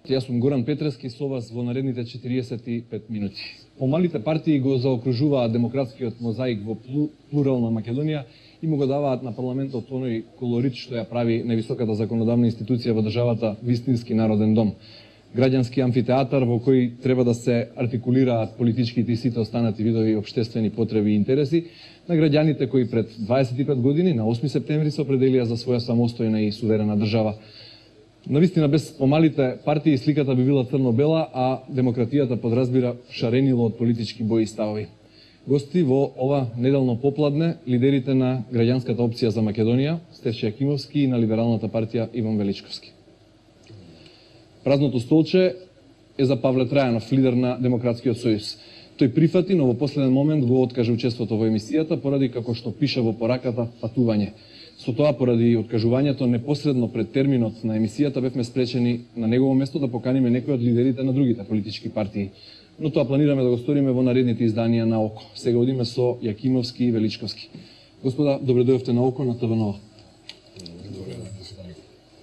Јас сум Горан Петрески со вас во наредните 45 минути. Помалите партии го заокружуваат демократскиот мозаик во плурална Македонија и му го даваат на парламентот оној колорит што ја прави највисоката законодавна институција во државата вистински народен дом. Граѓански амфитеатар во кој треба да се артикулираат политичките и сите останати видови општествени потреби и интереси на граѓаните кои пред 25 години на 8 септември се определија за своја самостојна и суверена држава. Навистина, без помалите партии сликата би била црно-бела, а демократијата подразбира шаренило од политички бои и ставови. Гости во ова неделно попладне лидерите на граѓанската опција за Македонија, Стефче Јакимовски, и на либералната партија Иван Величковски. Празното столче е за Павле Трајанов, лидер на Демократскиот сојуз. Тој прифати, но во последен момент го откаже учеството во емисијата поради, како што пише во пораката, патување. Со тоа, поради откажувањето непосредно пред терминот на емисијата, бевме спречени на негово место да поканиме некои од лидерите на другите политички партии. Но тоа планираме да го сториме во наредните изданија на ОКО. Сега одиме со Јакимовски и Величковски. Господа, добре дојдовте на ОКО, на ТВ Нова.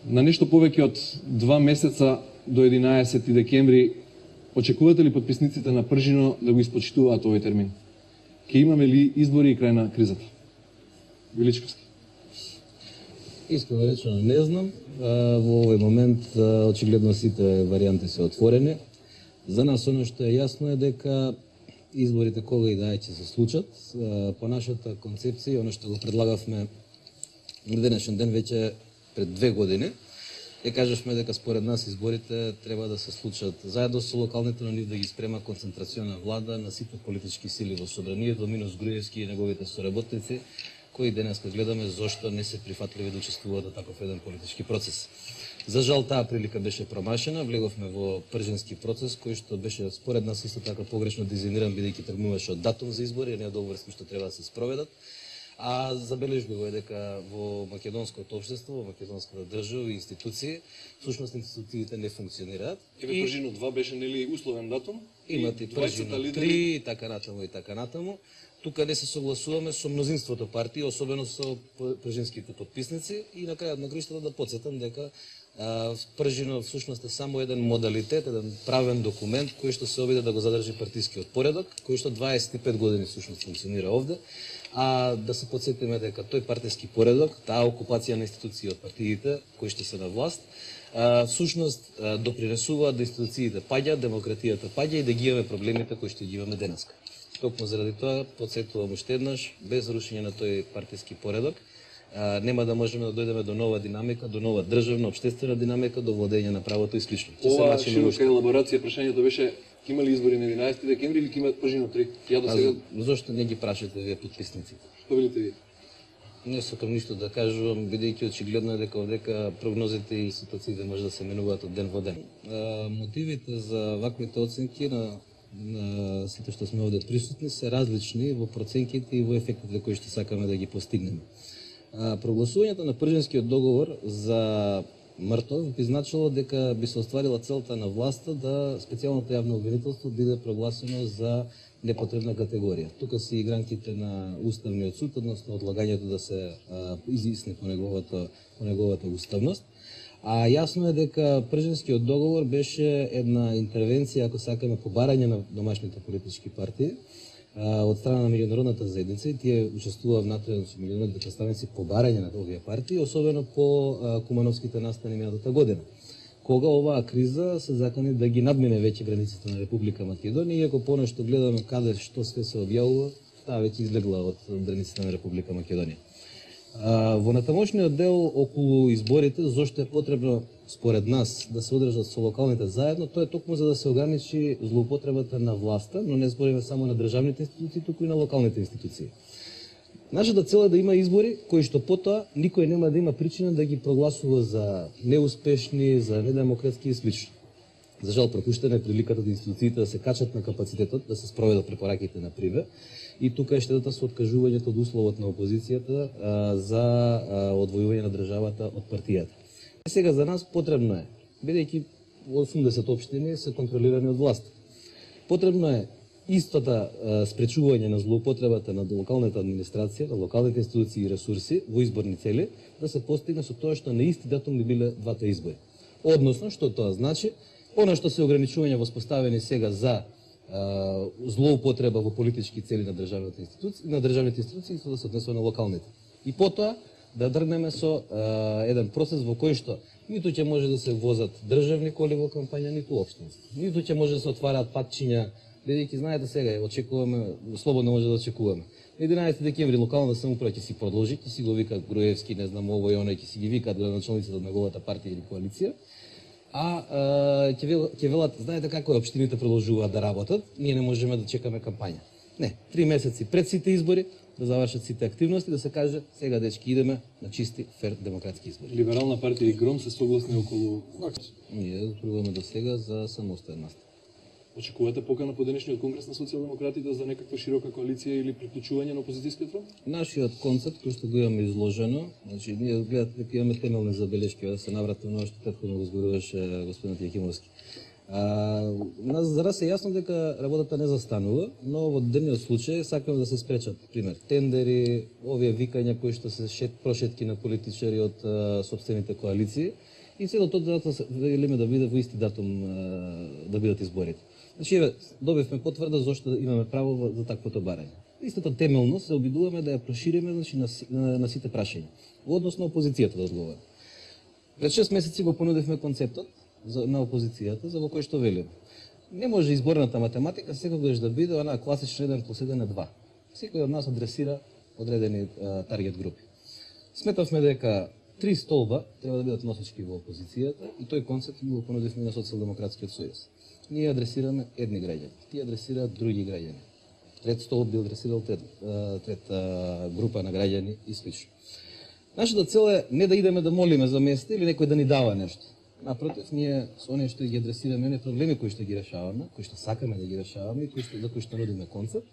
На нешто повеќе од 2 месеца до 11 декември, очекувате ли подписниците на Пржино да го испочитуваат овој термин? Ке имаме ли избори и крај на кризата? Величковски. Искрено речено не знам. Во овој момент очигледно сите варијанти се отворени. За нас оно што е јасно е дека изборите кога и да ќе се случат. По нашата концепција, оно што го предлагавме на денешен ден веќе пред 2 години, ја кажавме дека според нас изборите треба да се случат заедно со локалните, но нив да ги спрема концентрациона влада на сите политички сили во собранието, минус Груевски и неговите соработници, кои денеска гледаме зошто не се прифатливи да учествуваат во таков еден политички процес. За жал таа прилика беше промашена, влеговме во пржински процес кој што беше според нас исто така погрешно дизајниран бидејќи тргнуваше од датум за избори, а не од обврски што треба да се спроведат. А забележливо е дека во македонското општество, во македонската држава и институции, всушност институциите не функционираат. Еве Пржино 2 беше нели условен датум? Имате и Пржино 3 и така натаму и така натаму. Тука не се согласуваме со мнозинството партии, особено со пржинските подписници, и на крајот на краиштата да потсетам дека Пржино всушност е само еден модалитет, еден правен документ кој што се обиде да го задржи партискиот поредок, кој што 25 години всушност функционира овде. А да се потсетиме дека тој партиски поредок, таа окупација на институции од партиите кои што се на власт, всушност допринесува да институциите паѓаат, демократијата паѓа и да ги имаме проблемите кои што ги имаме денеска. Токму заради тоа потсетувам уште еднаш, без рушење на тој партиски поредок, нема да можеме да дојдеме до нова динамика, до нова државна, општествена динамика, до владење на правото и слично. Ова широка елаборација, прашањето беше ќе има ли избори на 11 декември или ќе има Пржино 3? Ја до сега зошто не ги прашате вие подписниците? Што велите вие? Не сакам ништо да кажувам, бидејќи очигледно е дека прогнозите и ситуациите може да се менуваат од ден во ден. Мотивите за ваквите оценки на сите што сме овде присутни се различни во проценките и во ефектите кои што сакаме да ги постигнеме. Прогласувањето на Пржинскиот договор за мртов би значило дека би се остварила целта на власта да специјалното јавно обвинителство биде прогласено за непотребна категорија. Тука се игранките на Уставниот суд, односно одлагањето да се изјасни по неговата уставност. А јасно е дека Пржинскиот договор беше една интервенција, ако сакаме, побарање на домашните политички партии од страна на меѓународната заедница, и тие учествуваа внатре со меѓународните представници побарање на овие партии, особено по кумановските настани минатата година, кога оваа криза се закани да ги надмине веќе границите на Република Македонија, иако понешто гледаме каде што се објавува, таа веќе излегла од границите на Република Македонија. Во натамошниот дел околу изборите, зошто е потребно според нас да се одржат со локалните заедно, тоа е токму за да се ограничи злоупотребата на власта, но не збориме само на државните институции, туку и на локалните институции. Нашата цел е да има избори кои што потоа никој нема да има причина да ги прогласува за неуспешни, за недемократски и слично. За жал пропуштена е приликата да институциите да се качат на капацитетот, да се спроведат препораките на ПРИВЕ, и тука е штетата со откажувањето од условот на опозицијата за одвојување на државата од партијата. Сега за нас потребно е, бидејќи 80 општини се контролирани од власт, потребно е истата спречување на злоупотребата на локалната администрација, на локалните институции и ресурси во изборни цели да се постигне со тоа што на исти датум би биле двата избори. Односно, што тоа значи, Она што се ограничувања воспоставени сега за злоупотреба во политички цели на државните институции, со да се однесува на локалните. И потоа да дргнеме со еден процес во кој што ниту ќе може да се возат државни коли во кампања, ниту општински. Ниту ќе може да се отвараат патчиња, бидејќи знаете сега очекуваме, слободно може да очекуваме. 11 декември локалната самоуправа ќе си продолжи, ќе си го викат Груевски, не знам ово и оно, ќе си ги викат градоначалниците од неговата партија или коалиција. Ќе велат, знаете како е, општините продолжуваат да работат, ние не можеме да чекаме кампања. Не, 3 месеци пред сите избори да завршат сите активности, да се каже сега дечки идеме на чисти, фер демократски избори. Либерална партија и ГРОМ се согласни околу Ние зборуваме до сега за самостоен настап. Очекувате покана по денешниот конгрес на социјалдемократите за некаква широка коалиција или приклучување на опозицијскиот фронт? Нашиот концепт кој што го имаме изложено, значи ние гледате дека имаме темелни забелешки, да се навратам на што претходно го зборуваше господинот Јакимовски. За нас е јасно дека работата не застанува, но во дневниот случај сакаме да се спречат, пример, тендери, овие викања кои што се прошетки на политичари од сопствените коалиции и цело тоа да велиме да биде во исти датум да бидат изборите. Значи, добивме потврда зашто имаме право за таквото барање. Истата темелно се обидуваме да ја прошириме, значи, на сите прашања. Во однос на опозицијата да одговори. Пред 6 месеци го понудивме концептот на опозицијата, за во кој што велиме. Не може изборната математика секогаш да биде она класична 1+1 е 2. Секој од нас адресира одредени таргет групи. Сметавме дека 3 столба треба да бидат носички во опозицијата и тој концепт го понудивме на Социјалдемократскиот сојуз. Ние адресираме едни граѓани, тие адресираат други граѓани. Трет столб би адресирал трета група на граѓани и слично. Нашата цел е не да идеме да молиме за место или некој да ни дава нешто. Напротив, ние со оние што ги адресираме, оние проблеми кои што ги решаваме, кои што сакаме да ги решаваме и за кои што нудиме концепт,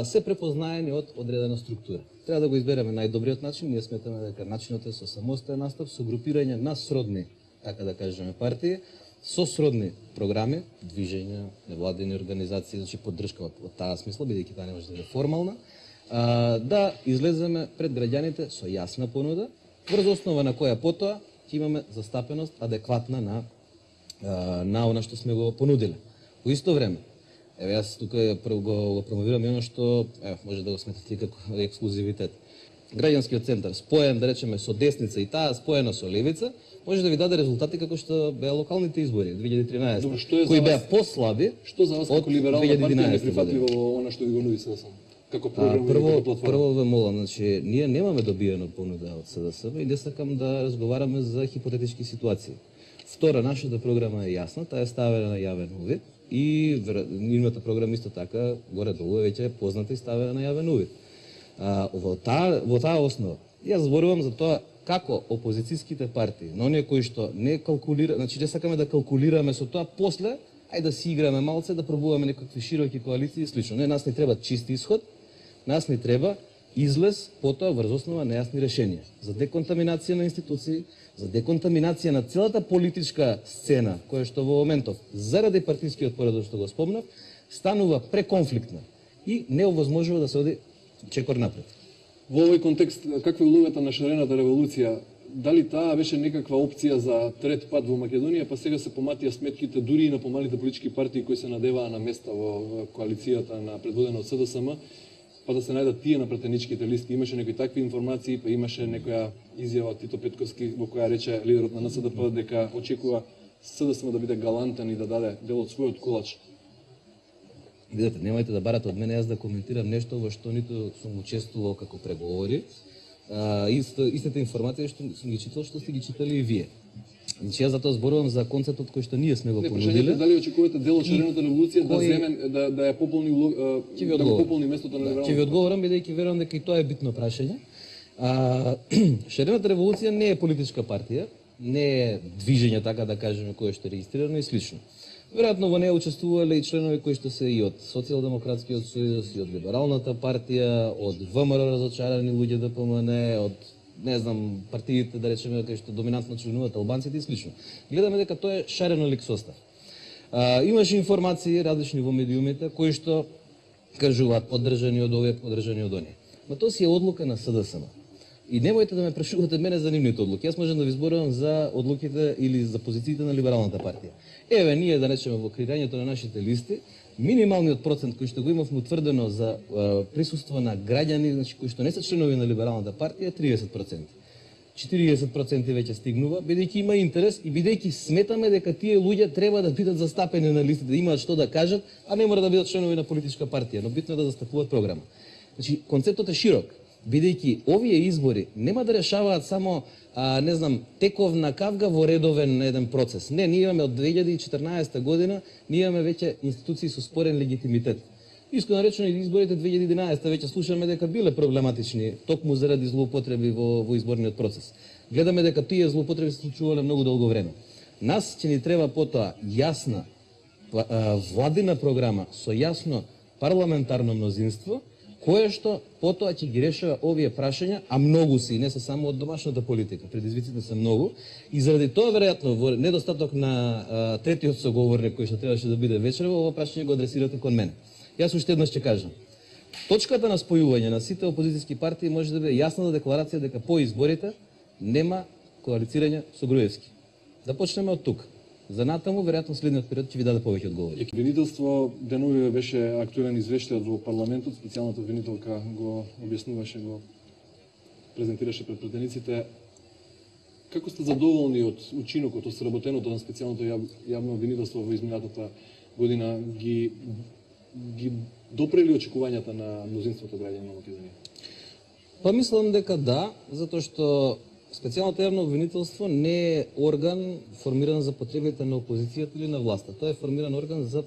се препознаени од одредена структура. Треба да го избереме најдобриот начин, ние сметаме дека начинот е со самостоен настап, со групирање на сродни, така да кажеме, партии, со сродни програми, движења, невладени организации, значи поддршка од таа смисла, бидејќи таа не може да биде формална, да излеземе пред граѓаните со јасна понуда, врз основа на која потоа ќе имаме застапеност адекватна на она што сме го понудиле. Во исто време, еве јас тука го промовирам и оно што може да го сметате како ексклузивитет. Граѓанскиот центар споен, да речеме, со десница и таа споена со левица, може да ви даде резултати како што беа локалните избори 2013, Добре, кои беа послаби. Што за вас како либерална партија е неприфатливо во она што ви го нуди СДСМ? Како програма и како платформа? Прво ве молам, значи ние немаме добиено понуда од СДСМ и не сакам да разговараме за хипотетички ситуации. Втора, нашата програма е јасна, таа е ставена на јавен увид и нивната програма исто така горе-долу веќе е позната и ставена на јавен увид. Во таа основа, јас зборувам за тоа како опозицијските партии, но оние кои што не калкулира, значи не сакаме да калкулираме со тоа, после ајде да си играме малце, да пробуваме некакви широки коалиции и слично. Не, нас не треба чист исход, нас не треба излез потоа врз основа на јасни решенија за деконтаминација на институции, за деконтаминација на целата политичка сцена, која што во моментов, заради партискиот поредок што го спомнав, станува преконфликтна и не овозможува да се оди чекор напред. Во овој контекст, каква е улогата на шарената револуција? Дали таа беше некаква опција за трет пат во Македонија, па сега се поматија сметките дури и на помалите политички партии кои се надеваа на места во коалицијата на предводена од СДСМ, па да се најдат тие на претеничките листи? Имаше некои такви информации, па имаше некоја изјава од Тито Петковски во која рече лидерот на НСДП дека очекува СДСМ да биде галантен и да даде дел од својот колач. Видете, немајте да барате од мене јас да коментирам нешто во што ниту сум учествувал како преговори. Истите информации што сум ги читал, што сте ги читали и вие. Значи јас затоа зборувам за концептот кој што ние сме го понудиле. Дали очекувате дел од шарената револуција да земе да ја пополни да го пополни местото на либералната? Ќе ви одговорам бидејќи верувам дека и тоа е битно прашање. Шарената револуција не е политичка партија, не е движење, така да кажеме, кое што е регистрирано и слично. Веројатно во неја учествувале и членови кои што се и од Социјалдемократскиот сојуз, и од Либералната партија, од ВМРО разочарани луѓе ДПМН, од не знам партиите да речеме кои што доминантно членуваат албанците и слично. Гледаме дека тоа е шарено лик состав. Имаше информации различни во медиумите кои што кажуваат поддржани од овие, поддржани од оние. Но тоа си е одлука на СДСМ. И немојте да ме прашувате мене за нивните одлуки. Јас можам да ви зборувам за одлуките или за позициите на либералната партија. Еве ние да речеме во креирањето на нашите листи, минималниот процент кој што го имавме утврдено за присуство на граѓани, значи кои што не се членови на либералната партија е 30%. 40% веќе стигнува, бидејќи има интерес и бидејќи сметаме дека тие луѓе треба да бидат застапени на листите, да имаат што да кажат, а не мора да бидат членови на политичка партија, но битно е да застапуваат програма. Значи концептот е широк, бидејќи овие избори нема да решаваат само теков на кавга во редовен еден процес. Не, ние имаме од 2014 година, ние имаме веќе институции со спорен легитимитет. Искрено речено и изборите 2011 веќе слушаме дека биле проблематични токму заради злоупотреби во изборниот процес. Гледаме дека тие злоупотреби се случувале многу долго време. Нас ќе ни треба потоа јасна владина програма со јасно парламентарно мнозинство, кое што потоа ќе ги решава овие прашања, а многу се и не се само од домашната политика, предизвиците се многу, и заради тоа веројатно во недостаток на третиот соговорник кој што требаше да биде вечерва, ова прашање го адресирате кон мене. Јас уште еднаш ќе кажам. Точката на спојување на сите опозицијски партии може да биде јасна декларација дека по изборите нема коалицирање со Груевски. Да почнеме од тука. За натаму, веројатно следниот период ќе ви даде повеќе одговори. Обвинителство деновиве беше актуелен извештајот во парламентот, специјалната обвинителка го објаснуваше, го презентираше пред пратениците. Како сте задоволни од учинокот, од сработеното на специјалното јавно обвинителство во изминатата година, ги допрели очекувањата на мнозинството граѓани на Македонија? Па мислам дека да, затоа што специјалното јавно обвинителство не е орган формиран за потребите на опозицијата или на власта. Тоа е формиран орган за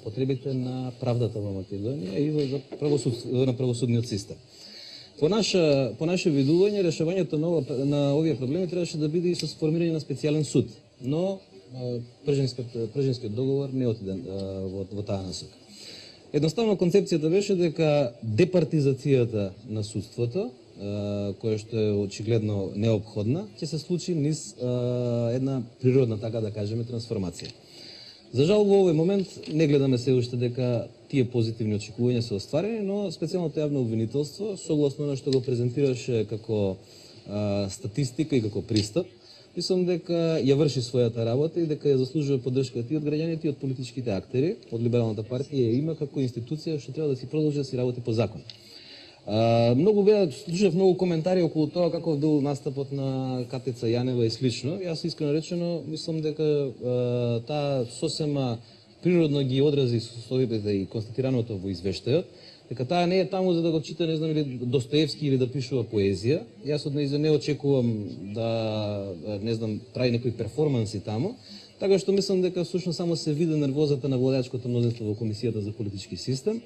потребите на правдата во Македонија и на правосудниот систем. По наше видување, решавањето на овие проблеми требаше да биде и со формирање на специјален суд, но Прежинскиот договор не отиде во таа насока. Едноставно концепцијата беше дека департизацијата на судството, која што е очигледно неопходна, ќе се случи низ една природна, така да кажеме, трансформација. За жал во овој момент не гледаме се уште дека тие позитивни очекувања се остварени, но специјалното јавно обвинителство, согласно на што го презентираше како статистика и како пристап, мислам дека ја врши својата работа и дека ја заслужува поддршката и од граѓаните и од политичките актери, од либералната партија има како институција што треба да си продолжи да си работи по закон. Слушав многу коментари околу тоа каков бил настапот на Катица Јанева и слично. Јас искрено речено мислам дека таа сосема природно ги одрази состојбите и констатираното во извештајот, дека таа не е таму за да го чита, не знам, или Достоевски или да пишува поезија. Јас од нејзе не очекувам да, не знам, прави некои перформанси таму, така што мислам дека всушност само се види нервозата на владеачкото мнозинство во Комисијата за политички систем.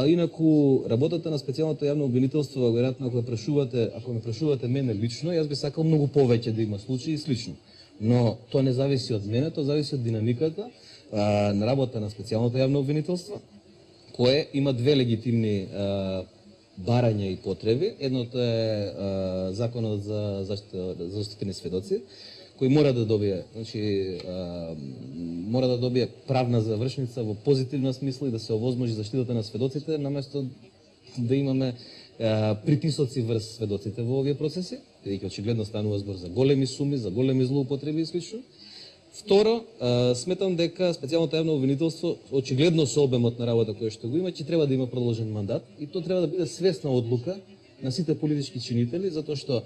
Инаку работата на специјалното јавно обвинителство, веројатно ако ме прашувате мене лично, јас би сакал многу повеќе да има случаи слично. Но тоа не зависи од мене, тоа зависи од динамиката на работа на специјалното јавно обвинителство, кое има две легитимни барања и потреби. Едното е законот за заштитени сведоци, кој мора да добие, значи мора да добие правна завршница во позитивна смисла и да се овозможи заштитата на сведоците, наместо да имаме притисоци врз сведоците во овие процеси, бидејќи очигледно станува збор за големи суми, за големи злоупотреби и слично. Второ, сметам дека специјалното јавно обвинителство, очигледно со обемот на работа која што го има, ќе треба да има продолжен мандат и тоа треба да биде свесна одлука на сите политички чинители, затоа што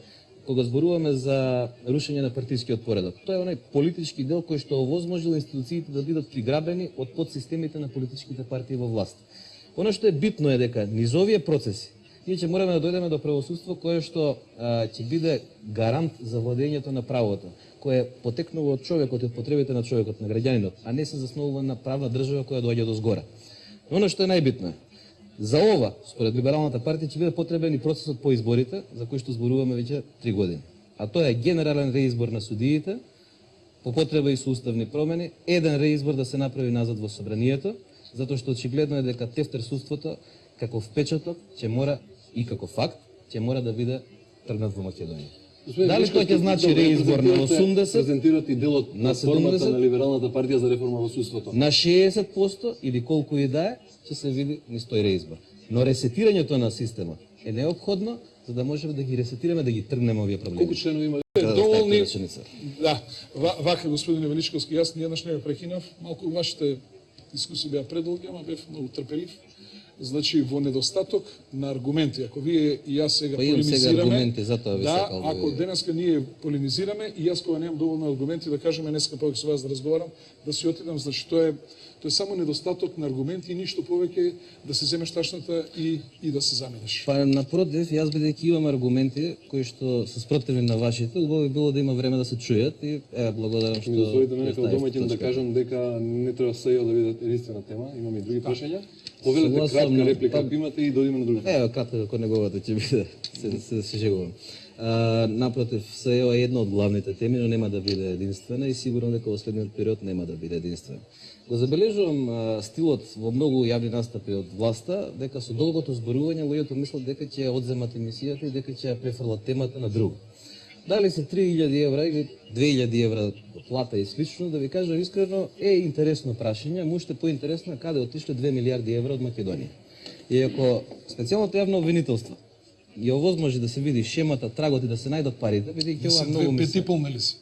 кога зборуваме за рушење на партискиот поредок, тоа е онај политички дел кој што овозможил институциите да бидат приграбени од подсистемите на политичките партии во власт. Оно што е битно е дека низ овие процеси ние ќе мораме да дојдеме до правосудство кое што ќе биде гарант за владењето на правото, кое потекнува од човекот и од потребите на човекот, на граѓанинот, а не се заснувува на правна држава која доаѓа до згора. Но оно што е најбитно е, за ова, според либералната партија, ќе биде потребен и процесот по изборите, за кој што зборуваме веќе 3 години. А тоа е генерален реизбор на судиите, по потреба и со уставни промени, еден реизбор да се направи назад во собранието, затоа што очигледно е дека тефтерсудството како впечаток ќе мора и како факт ќе мора да биде тргнат во Македонија. Дали тоа ќе значи реизбор на 80, презентирате и делот на формата на либералната партија за реформа во судството? На 60% или колку и да е, ќе се види низ тој реизбор. Но ресетирањето на системот е неопходно за да можеме да ги ресетираме, да ги тргнеме овие проблеми. Колку членови има? Доволни. Да, вака господине Величковски, јас еднаш не ве прекинав, малку вашите дискусии беа предолги, ама бев многу трпелив. Значи во недостаток на аргументи, ако вие и јас сега полемизираме, аргументи, затоа ви да, сакал ако денеска ние полемизираме и јас кога немам доволно аргументи да кажеме днеска повеќе со вас да разговарам, да си отидам, значи тоа е само недостаток на аргументи и ништо повеќе да се земеш ташната и да се заменеш. Па напротив, јас бидејќи имам аргументи кои што се спротивни на вашите, убаво би било да има време да се чујат и благодарам што Дозволите мене како представивте домаќин да точка. кажам дека не треба СЕО да биде единствена тема, имаме и други прашања. Повелете Согласен, кратка но- реплика ако имате и додиме на другата. Ево, кратко како неговата ќе биде, се жегувам. Напротив, СЕО е една од главните теми, но нема да биде единствена и сигурно дека во следниот период нема да биде единствена. Го забележувам стилот во многу јавни настапи од власта, дека со долгото зборување луѓето мислат дека ќе ја одземат емисијата и дека ќе ја префрлат темата на друг. Дали се 3000 евра или 2000 евра плата и слично, да ви кажам искрено, е интересно прашање, му уште поинтересно е каде отишле 2 милиарди евра од Македонија. И ако специјалното јавно обвинителство ја овозможи да се види шемата, трагот и да се најдат парите, бидејќи ова многу ми се... 5,5 нели се?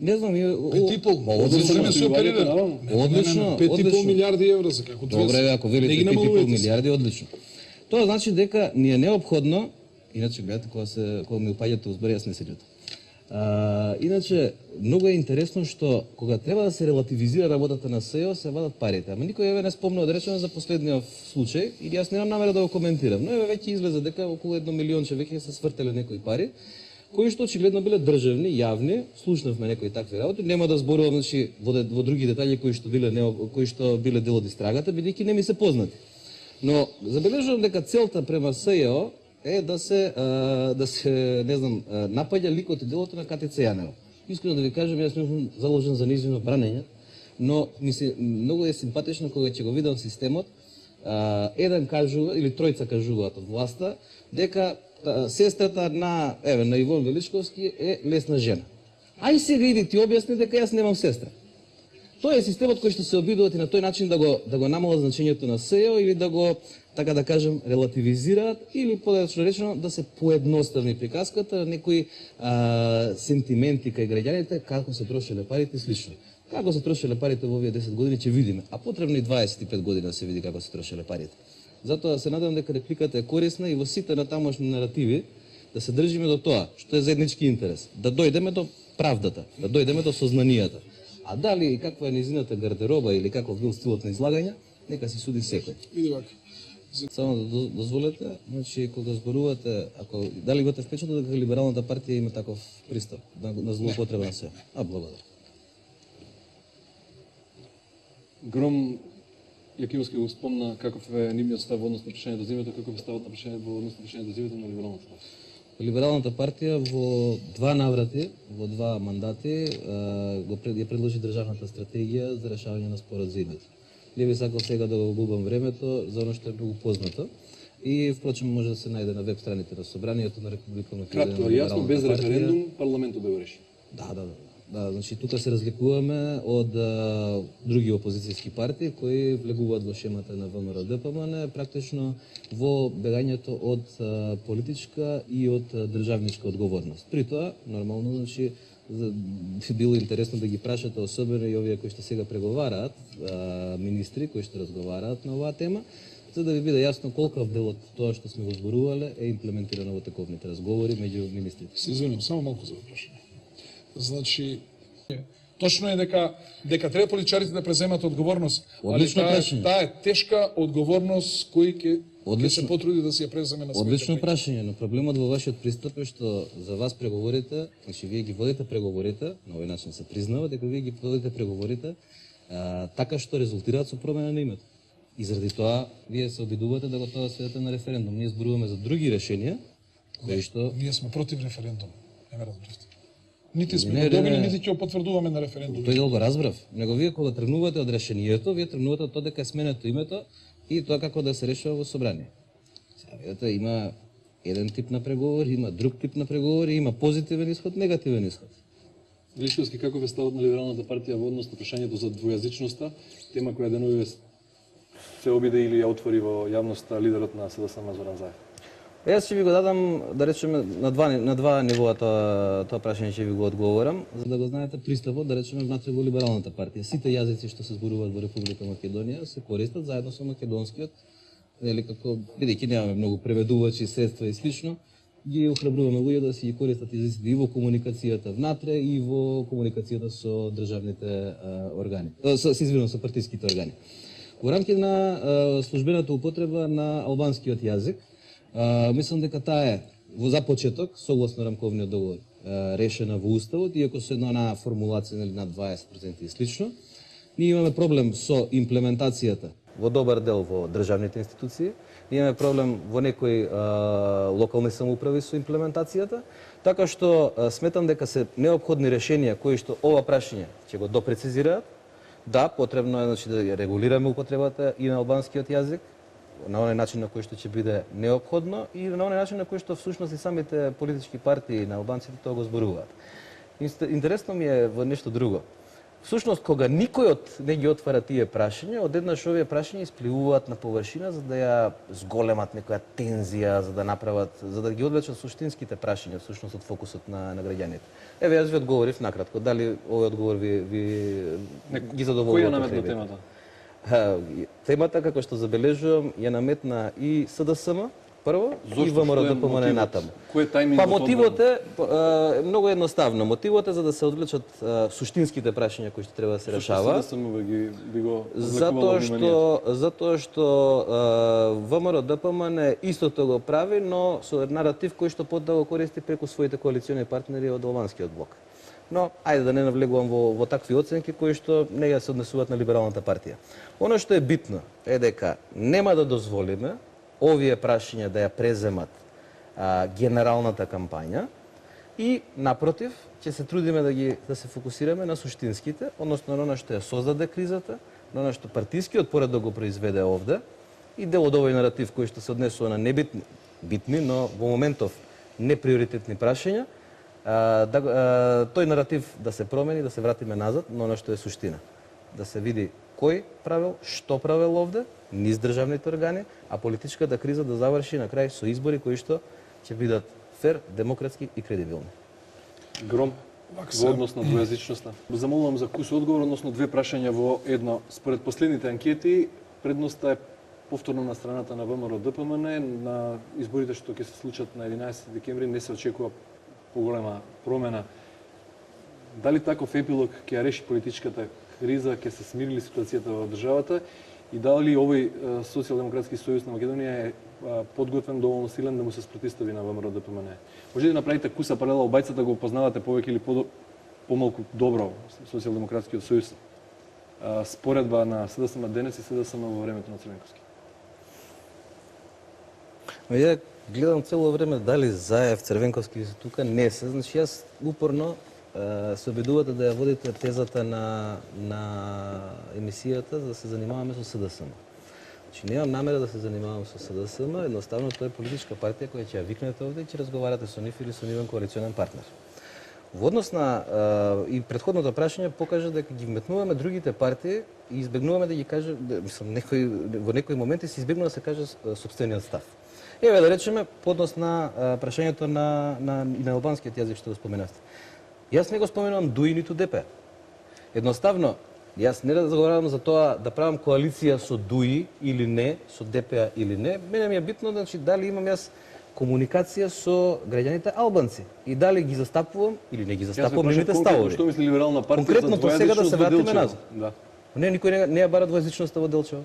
Не знам, 5,5. одлично, Време се оперира. Одлично, 5,5 одлично. милиарди евра за како 200. Добре, ако Не велите ги 5,5 намалувате се. милиарди, одлично. Тоа значи дека ни е неопходно, иначе гледате кога ми упаѓате узбори, јас не се љутам. Иначе, многу е интересно што кога треба да се релативизира работата на СЕО, се вадат парите. Ама никој еве не спомнува да речеме за последниот случај, и јас немам намера да го коментирам, но еве веќе излезе дека околу 1 милионче веќе се свртеле некои пари, кои што очигледно биле државни, јавни, слушнавме некои такви работи, нема да зборувам значи во други детали кои што биле дел од истрагата, бидејќи не ми се познати. Но забележувам дека целта према СЕО е да се не знам, напаѓа ликот и делото на КТЦ Јанева. Искрено да ви кажам, јас не сум заложен за нејзино бранење, но ми се многу е симпатично кога ќе го видам системот, еден кажува или тројца кажуваат од власта дека сестрата на Ивон Величковски е лесна жена. Ај сега иди ти објасни дека јас немам сестра. Тоа е системот кој што се обидуваат и на тој начин да го намалат значењето на СЕО или да го, така да кажем, релативизираат или подоцна речено да се поедноставни приказката, некои сентименти кај граѓаните како се трошеле парите и слично. Како се трошеле парите во овие 10 години ќе видиме, а потребно и 25 години да се види како се трошеле парите. Затоа се надевам дека репликата е корисна и во сите на тамошни наративи да се држиме до тоа што е заеднички интерес, да дојдеме до правдата, да дојдеме до сознанијата. А дали и каква е низината гардероба или каков бил стилот на излагање, нека си суди секој. Види вака. Само да дозволете, значи кога зборувате, ако дали имате впечаток дека либералната партија има таков пристап на злоупотреба на се. Благодарам. Гром Јакимовски го спомна каков е нивниот став во однос на прашањето за името, каков е ставот на прашање во однос на прашањето за името на либералната партија. Либералната партија во два наврати, во два мандати, ја предложи државната стратегија за решавање на спорот за името. Не би сакал сега да го губам времето за оно што е многу познато. И впрочем може да се најде на веб страните на Собранието на Република Македонија. Кратко, јасно, без референдум, парламентот да го реши. Да, значи тука се разликуваме од други опозицијски партии кои влегуваат во шемата на ВМРО ДПМН, практично во бегањето од политичка и од државничка одговорност. При тоа, нормално, значи, би било интересно да ги прашате, особено и овие кои што сега преговараат, министри кои што разговараат на оваа тема, за да ви биде јасно колкав дел од тоа што сме го зборувале е имплементирано во тековните разговори меѓу министрите. Се извинувам, само малку за прашање. Значи, точно е дека треба политичарите да преземат одговорност. Одлично прашање. Таа е тешка одговорност кој ќе се потруди да си ја преземе на своите. Одлично прашање, но проблемот во вашиот пристап е што за вас преговорите, значи вие ги водите преговорите, на овој начин се признава дека вие ги водите преговорите така што резултираат со промена на името. И заради тоа вие се обидувате да го тоа сведете на референдум. Ние зборуваме за други решенија кои што Ние сме против референдум. Не ме разбравте. Нити сме го добили, нити ќе го потврдуваме на референдум. Тој дел го разбрав. Него вие кога тргнувате од решението, вие тргнувате од тоа дека е сменето името и тоа како да се решава во собрание. Сега видите, има еден тип на преговори, има друг тип на преговори, има позитивен исход, негативен исход. Величковски, каков е ставот на либералната партија во однос на прашањето за двојазичноста, тема која денуве се обиде или ја отвори во јавноста лидерот на СДСМ Зоран Заев? Јас ќе ви го дадам, да речеме, на два нивоа тоа прашање ќе ви го одговорам, за да го знаете пристапот, да речеме, внатре во либералната партија. Сите јазици што се зборуваат во Република Македонија се користат заедно со македонскиот, нели како бидејќи немаме многу преведувачи, средства и слично, ги охрабруваме луѓе да си ги користат езиците и во комуникацијата внатре и во комуникацијата со државните органи. Со партиските органи. Во рамките на службената употреба на албанскиот јазик, мислам дека таа е во започеток, согласно рамковниот договор, решена во Уставот, иако со една формулација на 20% и слично. Ние имаме проблем со имплементацијата во добар дел во државните институции, имаме проблем во некои локални самоуправи со имплементацијата, така што сметам дека се неопходни решенија кои што ова прашање ќе го допрецизираат. Да, потребно е значи да регулираме употребата и на албанскиот јазик на оној начин на кој што ќе биде неопходно и на оној начин на кој што всушност и самите политички партии на албанците тоа го зборуваат. Интересно ми е во нешто друго. Всушност, кога никој не ги отвара тие прашања, одеднаш овие прашања испливуваат на површина за да ја зголемат некоја тензија, за да направат, за да ги одвлечат суштинските прашања всушност од фокусот на граѓаните. Еве јас ви одговорив накратко. Дали овој одговор ви ги задоволува? Која наметна темата? Темата, како што забележувам, ја наметна и СДСМ, прво, и ВМРО-ДПМН натаму. Кој е тајмингот? Па мотивот е многу едноставно. Мотивот е за да се одвлечат суштинските прашања кои што треба да се решава. СДСМ би го Затоа што ВМРО-ДПМН истото го прави, но со наратив кој што потоа го користи преку своите коалициони партнери од албанскиот блок. Но, ајде да не навлегувам во такви оценки кои што не ја се однесуваат на либералната партија. Оно што е битно е дека нема да дозволиме овие прашања да ја преземат генералната кампања и, напротив, ќе се трудиме да се фокусираме на суштинските, односно на оно што ја создаде кризата, на оно што партискиот поредок го произведе овде и дел од овој наратив кој што се однесува на битни, но во моментов неприоритетни прашања, тој наратив да се промени, да се вратиме назад на оно што е суштина. Да се види кој правил, што правил овде, низ државните органи, а политичката криза да заврши на крај со избори кои што ќе бидат фер, демократски и кредибилни. Гром, во однос на двојазичноста. Замолувам за кус одговор, односно две прашања во едно. Според последните анкети, предноста е повторно на страната на ВМРО-ДПМН. На изборите што ќе се случат на 11 декември не се очекува поголема промена. Дали таков епилог ќе ја реши политичката криза, ќе се смири ли ситуацијата во државата и дали овој Социјалдемократски сојуз на Македонија е подготвен, доволно силен да му се спротистави на ВМРО-ДПМН? Може да направите куса паралела, обајцата го познавате повеќе или помалку добро Социјалдемократскиот сојуз, споредба на СДСМ денес и СДСМ во времето на Црвенковски? Ја гледам цело време дали Заев, Црвенковски се тука, не се. Значи јас упорно се обидувате да ја водите тезата на емисијата за да се занимаваме со СДСМ. Значи немам намера да се занимавам со СДСМ, едноставно тоа е политичка партија која ќе ја викнете овде и ќе разговарате со нив или со нивен коалиционен партнер. Во однос на и претходното прашање покажа дека ги вметнуваме другите партии и избегнуваме да ги каже, мислам, во некои моменти се избегнува да се каже сопствениот став. Еве да речеме по однос на прашањето на албанскиот јазик што го споменавте. Јас не го споменувам ДУИ ниту ДП. Едноставно, јас не разговарам за тоа да правам коалиција со ДУИ или не, со ДП или не. Мене ми е битно значи дали имам јас комуникација со граѓаните албанци и дали ги застапувам или не ги застапувам нивните ставови. Што мисли либерална партија конкретно за сега да се вратиме Делчево? назад. Да. Не, никој не ја бара двојазичноста во Делчево.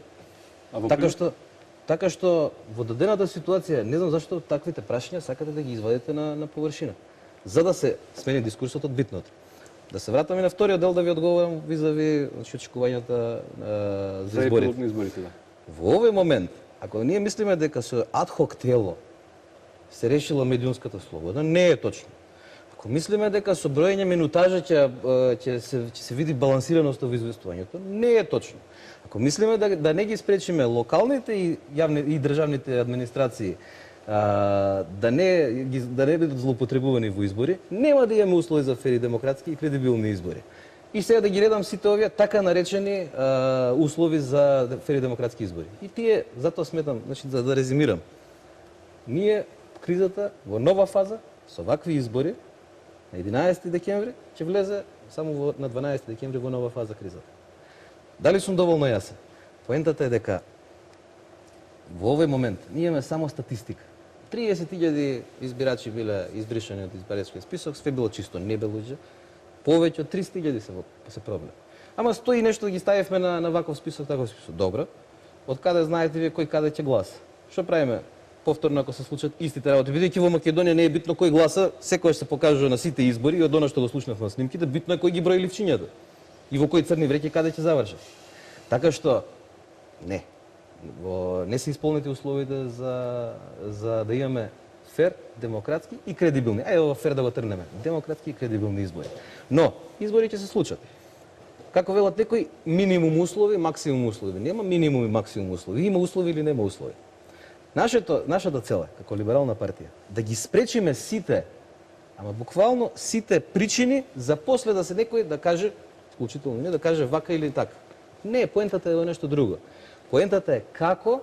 Така што во дадената ситуација, не знам зашто таквите прашања сакате да ги извадите на површина. За да се смени дискурсот од битното. Да се вратам и на вториот дел да ви одговорам визави очекувањата за изборите. Да. Во овој момент, ако ние мислиме дека со адхок тело се решила медиумската слобода, не е точно. Ако мислиме дека со броење минутажа ќе се види балансираност во известувањето, не е точно. Ако мислиме да не ги спречиме локалните и државните администрации да не бидат злоупотребувани во избори, нема да имаме услови за фери, демократски и кредибилни избори. И сега да ги редам сите овие така наречени услови за фери демократски избори. И тие, затоа сметам, значи да резимирам. Ние кризата во нова фаза со вакви избори на 11 декември ќе влезе само на 12 декември во нова фаза кризата. Дали сум доволно јасен? Поентата е дека во овој момент ние имаме само статистика. 30.000 избирачи биле избришани од избирачкиот список, све било чисто, не бе луѓе. Повеќе од 300.000 се проблем. Ама стои нешто да ги ставивме на ваков список, таков список. Добро. Од каде знаете вие кој каде ќе гласа? Што правиме? Повторно ако се случат истите работи. Бидејќи во Македонија не е битно кој гласа, секојаш се покажува на сите избори и од она што го слушнав на снимките, битно е кој ги брои ливчињата. И во кои црни вреќи каде ќе завршат. Така што не се исполнети условите за да имаме фер, демократски и кредибилни. Ајде ова фер да го трнеме. Демократски и кредибилни избори. Но избори ќе се случат. Како велат некои, минимум услови, максимум услови. Нема минимум и максимум услови. Има услови или нема услови. Нашата цел е, како либерална партија, да ги спречиме сите, ама буквално сите причини за после да се некој да каже, вклучително не, да каже вака или така. Не, поентата е нешто друго. Поентата е како,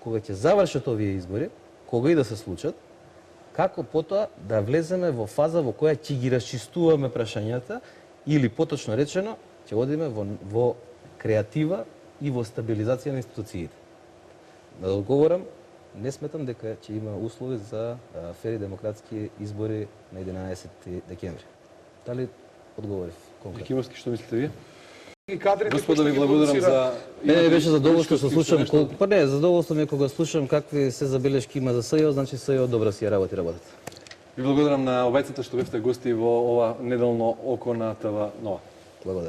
кога ќе завршат овие избори, кога и да се случат, како потоа да влеземе во фаза во која ќе ги расчистуваме прашањата или поточно речено, ќе одиме во креатива и во стабилизација на институциите. Да одговорам, не сметам дека ќе има услови за фери демократски избори на 11 декември. Дали одговорив конкретно? Кимовски, што мислите вие? Господа, ви благодарам за... Мене беше задоволство што слушам задоволство ми е кога слушам какви се забелешки има за СЈО, значи СЈО добро си ја работат. Ви благодарам на обајцата што бевте гости во ова неделно око на ТВ Нова. Благодарам.